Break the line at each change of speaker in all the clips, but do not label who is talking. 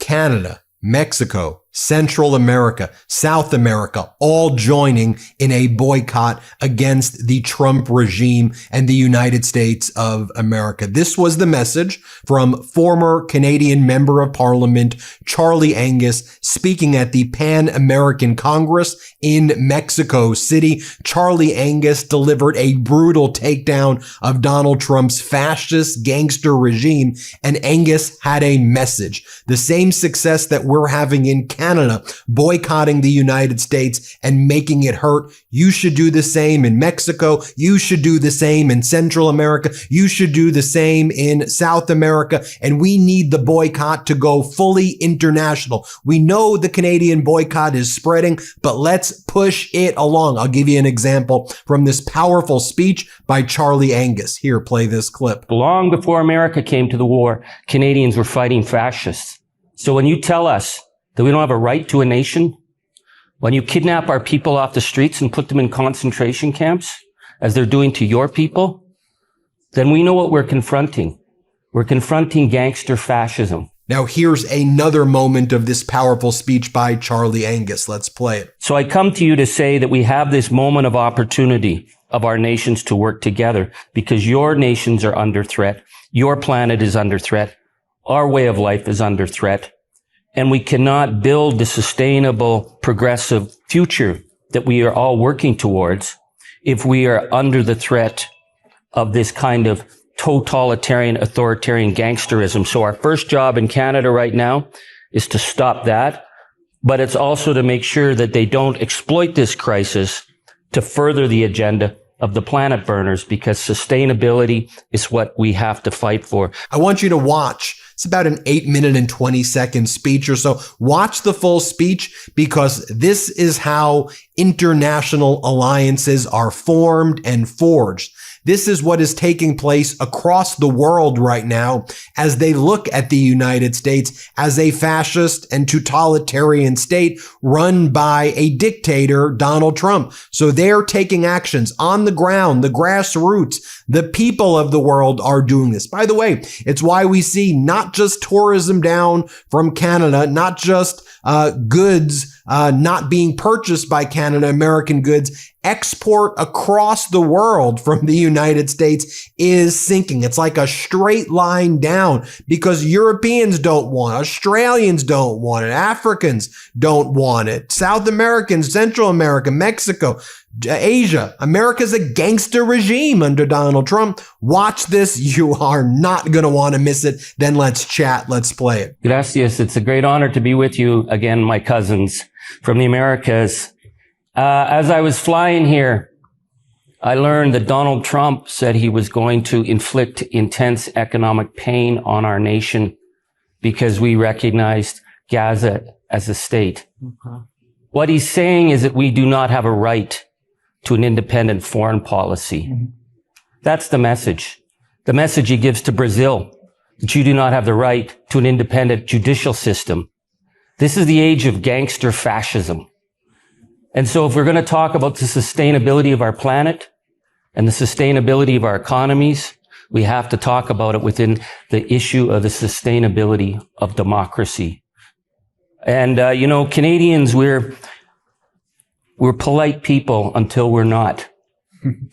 Canada, Mexico, Central America, South America, all joining in a boycott against the Trump regime and the United States of America. This was the message from former Canadian Member of Parliament Charlie Angus speaking at the Pan-American Congress in Mexico City. Charlie Angus delivered a brutal takedown of Donald Trump's fascist gangster regime, and Angus had a message. The same success that we're having in Canada, boycotting the United States and making it hurt. You should do the same in Mexico. You should do the same in Central America. You should do the same in South America. And we need the boycott to go fully international. We know the Canadian boycott is spreading, but let's push it along. I'll give you an example from this powerful speech by Charlie Angus. Here, play this clip.
Long before America came to the war, Canadians were fighting fascists. So when you tell us that we don't have a right to a nation, when you kidnap our people off the streets and put them in concentration camps, as they're doing to your people, then we know what we're confronting. We're confronting gangster fascism.
Now here's another moment of this powerful speech by Charlie Angus. Let's play it.
So I come to you to say that we have this moment of opportunity of our nations to work together because your nations are under threat. Your planet is under threat. Our way of life is under threat. And we cannot build the sustainable, progressive future that we are all working towards if we are under the threat of this kind of totalitarian, authoritarian gangsterism. So our first job in Canada right now is to stop that, but it's also to make sure that they don't exploit this crisis to further the agenda of the planet burners, because sustainability is what we have to fight for.
I want you to watch. It's about an 8-minute and 20-second speech or so. Watch the full speech, because this is how international alliances are formed and forged. This is what is taking place across the world right now as they look at the United States as a fascist and totalitarian state run by a dictator, Donald Trump. So they're taking actions on the ground, the grassroots. The people of the world are doing this. By the way, it's why we see not just tourism down from Canada, not just goods not being purchased by Canada, American goods. Export across the world from the United States is sinking. It's like a straight line down because Europeans don't want it, Australians don't want it, Africans don't want it, South Americans, Central America, Mexico, Asia. America's a gangster regime under Donald Trump. Watch this. You are not going to want to miss it. Then let's chat. Let's play it.
Gracias. It's a great honor to be with you again, my cousins from the Americas. As I was flying here, I learned that Donald Trump said he was going to inflict intense economic pain on our nation because we recognized Gaza as a state. Okay. What he's saying is that we do not have a right to an independent foreign policy. Mm-hmm. That's the message. The message he gives to Brazil, that you do not have the right to an independent judicial system. This is the age of gangster fascism. And so if we're going to talk about the sustainability of our planet and the sustainability of our economies, we have to talk about it within the issue of the sustainability of democracy. And, Canadians, we're polite people until we're not.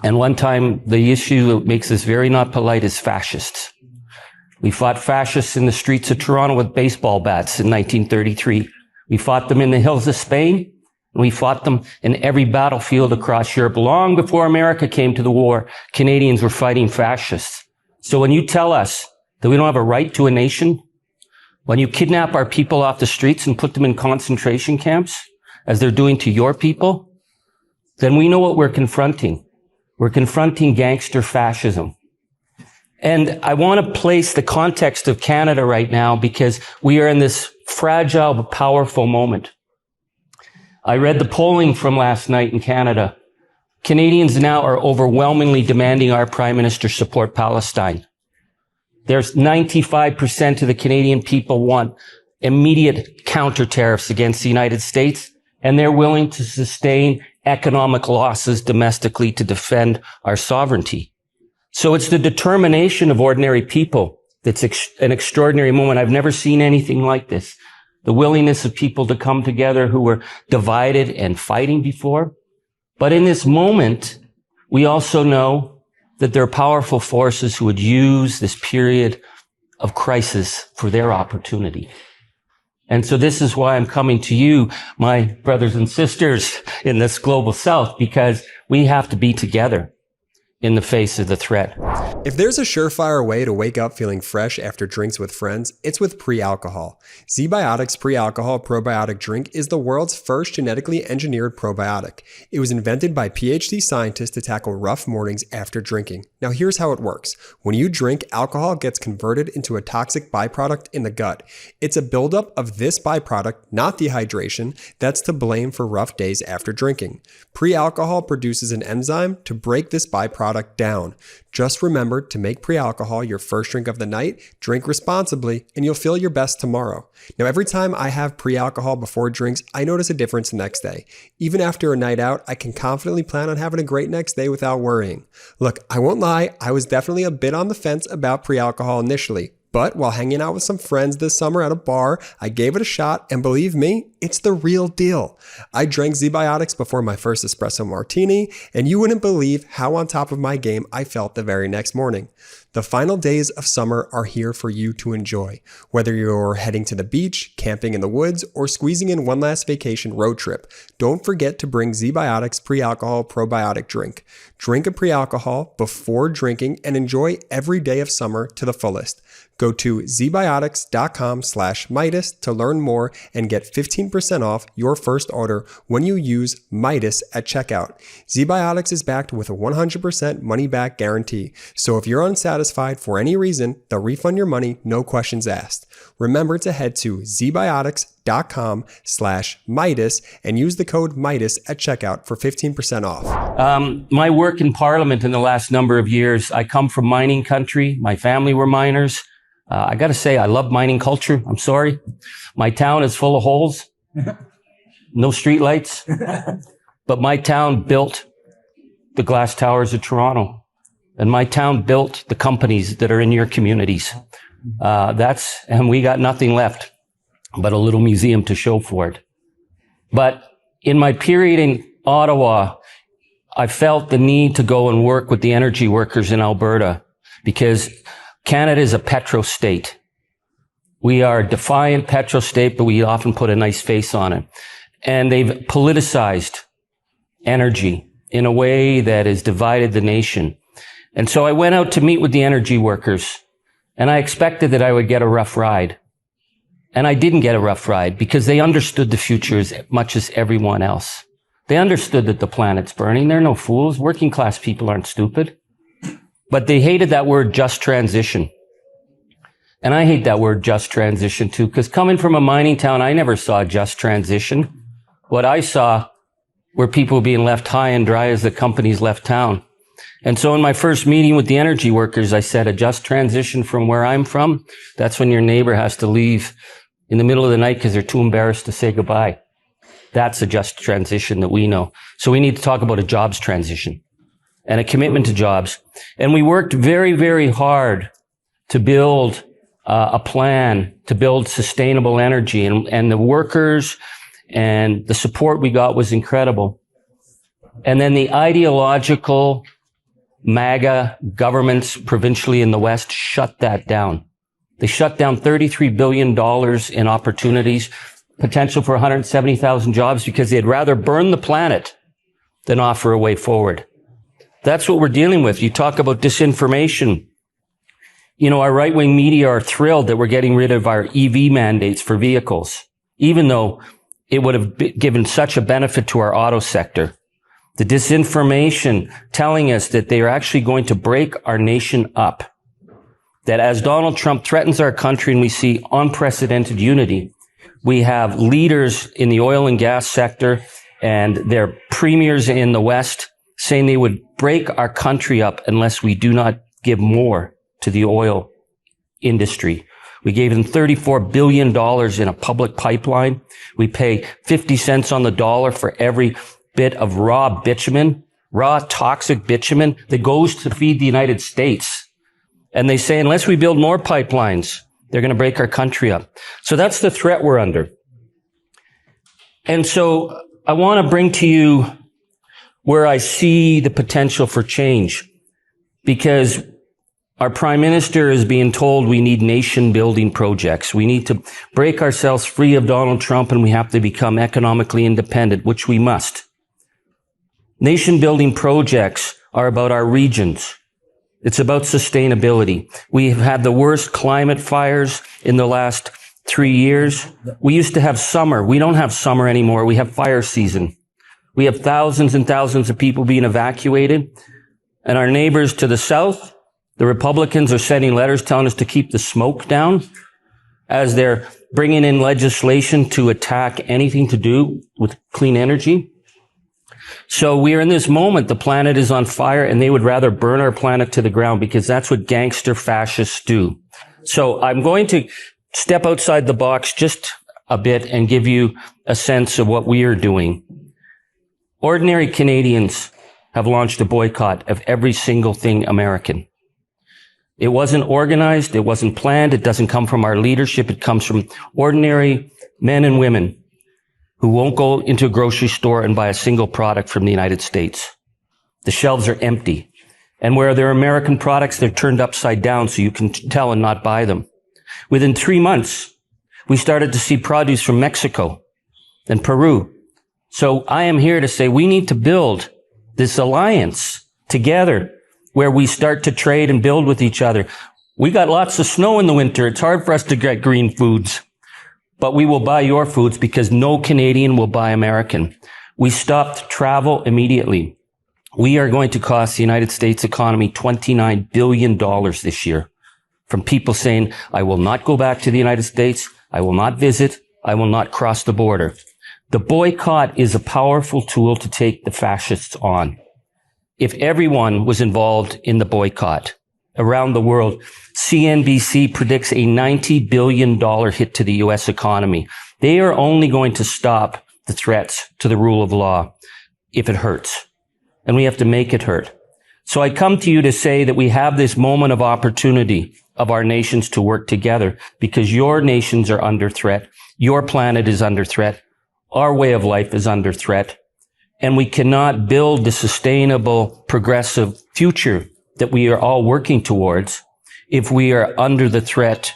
And one time, the issue that makes us very not polite is fascists. We fought fascists in the streets of Toronto with baseball bats in 1933. We fought them in the hills of Spain. And we fought them in every battlefield across Europe. Long before America came to the war, Canadians were fighting fascists. So when you tell us that we don't have a right to a nation, when you kidnap our people off the streets and put them in concentration camps, as they're doing to your people, then we know what we're confronting. We're confronting gangster fascism. And I want to place the context of Canada right now because we are in this fragile but powerful moment. I read the polling from last night in Canada. Canadians now are overwhelmingly demanding our Prime Minister support Palestine. There's 95% of the Canadian people want immediate counter tariffs against the United States, and they're willing to sustain economic losses domestically to defend our sovereignty. So it's the determination of ordinary people that's an extraordinary moment. I've never seen anything like this. the willingness of people to come together who were divided and fighting before. But in this moment, we also know that there are powerful forces who would use this period of crisis for their opportunity. And so this is why I'm coming to you, my brothers and sisters in this global south, because we have to be together in the face of the threat.
If there's a surefire way to wake up feeling fresh after drinks with friends, it's with pre-alcohol. ZBiotics Pre-Alcohol Probiotic Drink is the world's first genetically engineered probiotic. It was invented by PhD scientists to tackle rough mornings after drinking. Now here's how it works. When you drink, alcohol gets converted into a toxic byproduct in the gut. It's a buildup of this byproduct, not dehydration, that's to blame for rough days after drinking. Pre-alcohol produces an enzyme to break this byproduct down. Just remember to make pre-alcohol your first drink of the night, drink responsibly, and you'll feel your best tomorrow. Now, every time I have pre-alcohol before drinks, I notice a difference the next day. Even after a night out, I can confidently plan on having a great next day without worrying. Look, I won't lie, I was definitely a bit on the fence about pre-alcohol initially. But while hanging out with some friends this summer at a bar, I gave it a shot, and believe me, it's the real deal. I drank ZBiotics before my first espresso martini, and you wouldn't believe how on top of my game I felt the very next morning. The final days of summer are here for you to enjoy. Whether you're heading to the beach, camping in the woods, or squeezing in one last vacation road trip, don't forget to bring ZBiotics Pre-Alcohol Probiotic Drink. Drink a pre-alcohol before drinking and enjoy every day of summer to the fullest. Go to zbiotics.com/Meidas to learn more and get 15% off your first order when you use Meidas at checkout. ZBiotics is backed with a 100% money-back guarantee, so if you're unsatisfied for any reason, they'll refund your money, no questions asked. Remember to head to zbiotics.com/Meidas and use the code Meidas at checkout for 15% off.
My work in Parliament in the last number of years, I come from mining country. My family were miners. I got to say, I love mining culture. I'm sorry. My town is full of holes. No streetlights. But my town built the glass towers of Toronto. And my town built the companies that are in your communities. And we got nothing left but a little museum to show for it. But in my period in Ottawa, I felt the need to go and work with the energy workers in Alberta because Canada is a petro state. We are a defiant petro state, but we often put a nice face on it. And they've politicized energy in a way that has divided the nation. And so I went out to meet with the energy workers, and I expected that I would get a rough ride. And I didn't get a rough ride because they understood the future as much as everyone else. They understood that the planet's burning. They're no fools. Working class people aren't stupid. But they hated that word just transition. And I hate that word just transition too, because coming from a mining town, I never saw a just transition. What I saw were people being left high and dry as the companies left town. And so in my first meeting with the energy workers, I said a just transition from where I'm from, that's when your neighbor has to leave in the middle of the night because they're too embarrassed to say goodbye. That's a just transition that we know. So we need to talk about a jobs transition and a commitment to jobs. And we worked very, very hard to build a plan to build sustainable energy. And the workers and the support we got was incredible. And then the ideological MAGA governments provincially in the West shut that down. They shut down $33 billion in opportunities, potential for 170,000 jobs because they'd rather burn the planet than offer a way forward. That's what we're dealing with. You talk about disinformation. You know, our right-wing media are thrilled that we're getting rid of our EV mandates for vehicles, even though it would have given such a benefit to our auto sector. The disinformation telling us that they are actually going to break our nation up. That as Donald Trump threatens our country and we see unprecedented unity, we have leaders in the oil and gas sector and their premiers in the West saying they would break our country up unless we do not give more to the oil industry. We gave them $34 billion in a public pipeline. We pay 50 cents on the dollar for every bit of raw bitumen, raw toxic bitumen that goes to feed the United States. And they say, unless we build more pipelines, They're going to break our country up. So that's the threat we're under. And so I want to bring to you where I see the potential for change, because our prime minister is being told we need nation building projects. We need to break ourselves free of Donald Trump, and we have to become economically independent, which we must. Nation building projects are about our regions. It's about sustainability. We have had the worst climate fires in the last 3 years. We used to have summer. We don't have summer anymore. We have fire season. We have thousands and thousands of people being evacuated. And our neighbors to the south, the Republicans are sending letters telling us to keep the smoke down as they're bringing in legislation to attack anything to do with clean energy. So we are in this moment, the planet is on fire, and they would rather burn our planet to the ground because that's what gangster fascists do. So I'm going to step outside the box just a bit and give you a sense of what we are doing. Ordinary Canadians have launched a boycott of every single thing American. It wasn't organized. It wasn't planned. It doesn't come from our leadership. It comes from ordinary men and women who won't go into a grocery store and buy a single product from the United States. The shelves are empty. And where there are American products, they're turned upside down so you can tell and not buy them. Within 3 months, we started to see produce from Mexico and Peru. So I am here to say we need to build this alliance together where we start to trade and build with each other. We got lots of snow in the winter. It's hard for us to get green foods, but we will buy your foods because no Canadian will buy American. We stopped travel immediately. We are going to cost the United States economy $29 billion this year from people saying, I will not go back to the United States. I will not visit. I will not cross the border. The boycott is a powerful tool to take the fascists on. If everyone was involved in the boycott around the world, CNBC predicts a $90 billion hit to the U.S. economy. They are only going to stop the threats to the rule of law if it hurts. And we have to make it hurt. So I come to you to say that we have this moment of opportunity of our nations to work together because your nations are under threat. Your planet is under threat. Our way of life is under threat. And we cannot build the sustainable, progressive future that we are all working towards if we are under the threat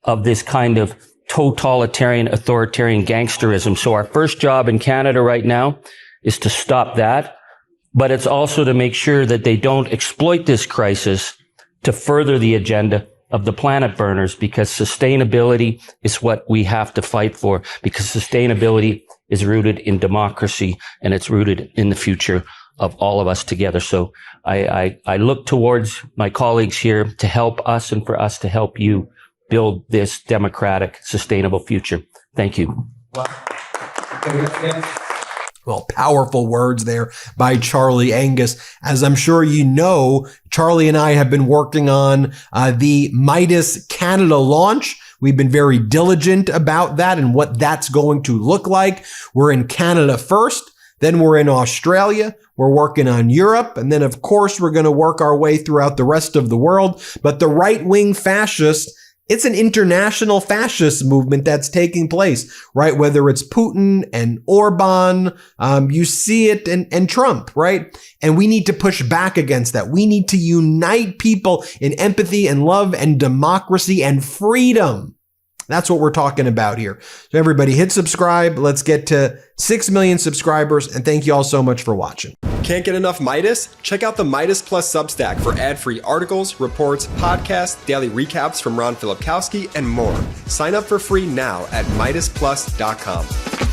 of this kind of totalitarian, authoritarian gangsterism. So our first job in Canada right now is to stop that. But it's also to make sure that they don't exploit this crisis to further the agenda of the planet burners, because sustainability is what we have to fight for, because sustainability is rooted in democracy and it's rooted in the future of all of us together. So I look towards my colleagues here to help us and for us to help you build this democratic, sustainable future. Thank you.
Well, powerful words there by Charlie Angus. As I'm sure you know, Charlie and I have been working on the Midas Canada launch. We've been very diligent about that and what that's going to look like. We're in Canada first, then we're in Australia. We're working on Europe. And then, of course, we're going to work our way throughout the rest of the world. But the right-wing fascists, it's an international fascist movement that's taking place, right? Whether it's Putin and Orban, you see it, and Trump, right? And we need to push back against that. We need to unite people in empathy and love and democracy and freedom. That's what we're talking about here. So everybody hit subscribe. Let's get to 6 million subscribers. And thank you all so much for watching.
Can't get enough Midas? Check out the Midas Plus Substack for ad-free articles, reports, podcasts, daily recaps from Ron Filipkowski, and more. Sign up for free now at MidasPlus.com.